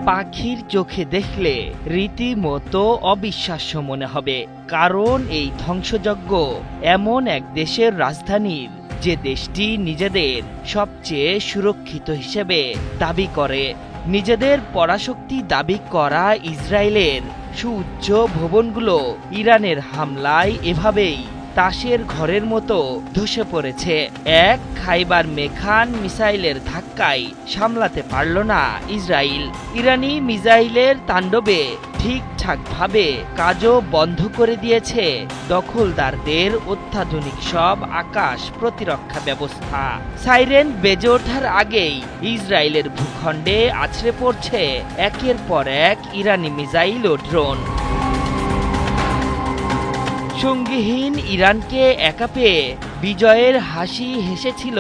পাখির চোখে দেখলে রীতিমতো অবিশ্বাস্য মনে হবে, কারণ এই ধ্বংসযজ্ঞ এমন এক দেশের রাজধানীর যে দেশটি নিজেদের সবচেয়ে সুরক্ষিত হিসেবে দাবি করে। নিজেদের পরাশক্তি দাবি করা ইসরায়েলের সুউচ্চ ভবনগুলো ইরানের হামলায় এভাবেই তাসের ঘরের মতো ধসে পড়েছে। এক খাইবার মেখান মিসাইলের ধাক্কায় সামলাতে পারল না ইসরায়েল। ইরানি মিসাইলের তাণ্ডবে ঠিকঠাকভাবে কাজও বন্ধ করে দিয়েছে দখলদারদের অত্যাধুনিক সব আকাশ প্রতিরক্ষা ব্যবস্থা। সাইরেন বেজে ওঠার আগেই ইসরায়েলের ভূখণ্ডে আছড়ে পড়ছে একের পর এক ইরানি মিসাইল ও ড্রোন। সঙ্গীহীন ইরানকে একা পেয়ে বিজয়ের হাসি হেসেছিল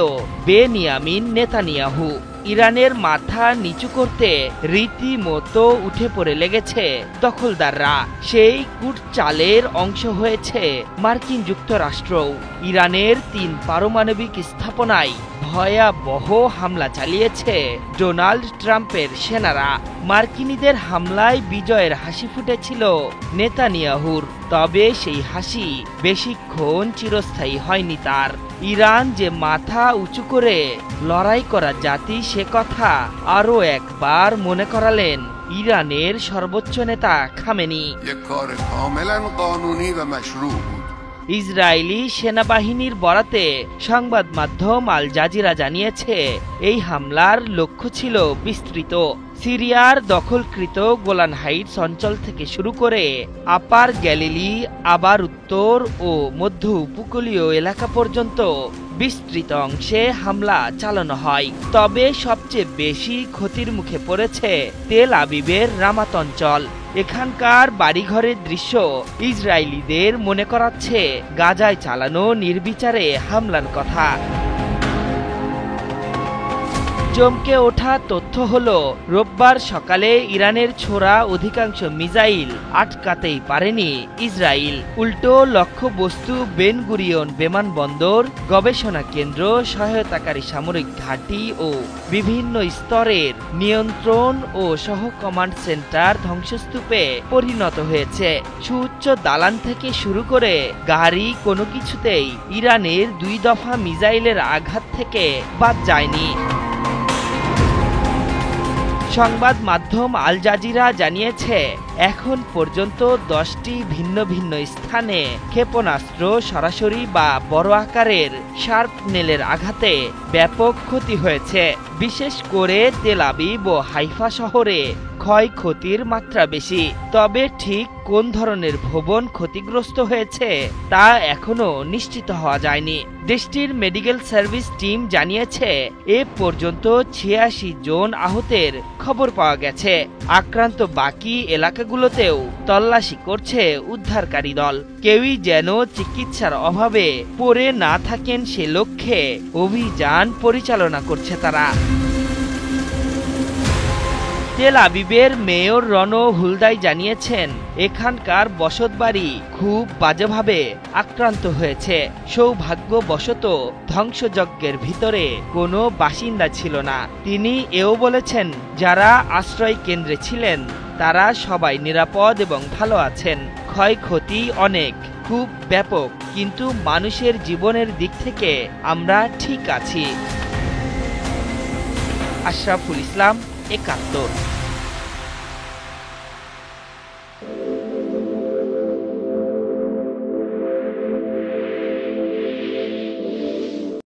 বেনিয়ামিন নেতানিয়াহু। ইরানের মাথা নিচু করতে রীতিমতো উঠে পড়ে লেগেছে দখলদাররা। সেই কূটচালের অংশ হয়েছে মার্কিন যুক্তরাষ্ট্রও। ইরানের ৩ পারমাণবিক স্থাপনায় ভয়াবহ হামলা চালিয়েছে ডোনাল্ড ট্রাম্পের সেনারা। মার্কিনীদের হামলায় বিজয়ের হাসি ফুটেছিল নেতানিয়াহুর, তবে সেই হাসি বেশিক্ষণ চিরস্থায়ী হয়নি তার। ইরান যে মাথা উঁচু করে লড়াই করা জাতি সে কথা আরও একবার মনে করালেন ইরানের সর্বোচ্চ নেতা খামেনি। ইসরায়েলি সেনাবাহিনীর বরাতে সংবাদ মাধ্যম আল জাজিরা জানিয়েছে, এই হামলার লক্ষ্য ছিল বিস্তৃত। সিরিয়ার দখলকৃত গোলান হাইটস অঞ্চল থেকে শুরু করে আপার গ্যালিলি, আবার উত্তর ও মধ্য উপকূলীয় এলাকা পর্যন্ত বিস্তৃত অংশে হামলা চালানো হয়। তবে সবচেয়ে বেশি ক্ষতির মুখে পড়েছে তেল আবিবের রামাত অঞ্চল। এখানকার বাড়িঘরের দৃশ্য ইসরায়েলিদের মনে করাচ্ছে গাজায় চালানো নির্বিচারে হামলার কথা। চমকে ওঠা তথ্য হলো, রোববার সকালে ইরানের ছোড়া অধিকাংশ মিসাইল আটকাতেই পারেনি ইসরায়েল। উল্টো লক্ষ্যবস্তু বেন গুরিয়ন বিমানবন্দর, গবেষণা কেন্দ্র, সহায়তাকারী সামরিক ঘাঁটি ও বিভিন্ন স্তরের নিয়ন্ত্রণ ও সহ কমান্ড সেন্টার ধ্বংসস্তূপে পরিণত হয়েছে। সুউচ্চ দালান থেকে শুরু করে গাড়ি কোনো কিছুতেই ইরানের 2 দফা মিসাইলের আঘাত থেকে বাদ যায়নি। সংবাদ মাধ্যম আল জাজিরা জানিয়েছে, এখন পর্যন্ত 10টি ভিন্ন ভিন্ন স্থানে ক্ষেপণাস্ত্র সরাসরি বা বড় আকারের শার্পনেলের আঘাতে ব্যাপক ক্ষতি হয়েছে। বিশেষ করে তেল আবিব ও হাইফা শহরে ক্ষয়ক্ষতির মাত্রা বেশি। তবে ঠিক কোন ধরনের ভবন ক্ষতিগ্রস্ত হয়েছে তা এখনো নিশ্চিত হওয়া যায়নি। দেশটির মেডিকেল সার্ভিস টিম জানিয়েছে, এ পর্যন্ত 86 জন আহতের খবর পাওয়া গেছে। আক্রান্ত বাকি এলাকাগুলোতেও তল্লাশি করছে উদ্ধারকারী দল। কেউই যেন চিকিৎসার অভাবে পড়ে না থাকেন সে লক্ষ্যে অভিযান পরিচালনা করছে তারা। তেল আবিবের মেয়র রনো হুলদাই জানিয়েছেন, এখানকার বসতবাড়ি খুব বাজেভাবে আক্রান্ত হয়েছে। সৌভাগ্যবশত ধ্বংসযজ্ঞের ভিতরে কোনো বাসিন্দা ছিল না। তিনি এও বলেছেন, যারা আশ্রয় কেন্দ্রে ছিলেন তারা সবাই নিরাপদ এবং ভালো আছেন। ক্ষয়ক্ষতি অনেক, খুব ব্যাপক, কিন্তু মানুষের জীবনের দিক থেকে আমরা ঠিক আছি। আশরাফুল ইসলাম, ৭১।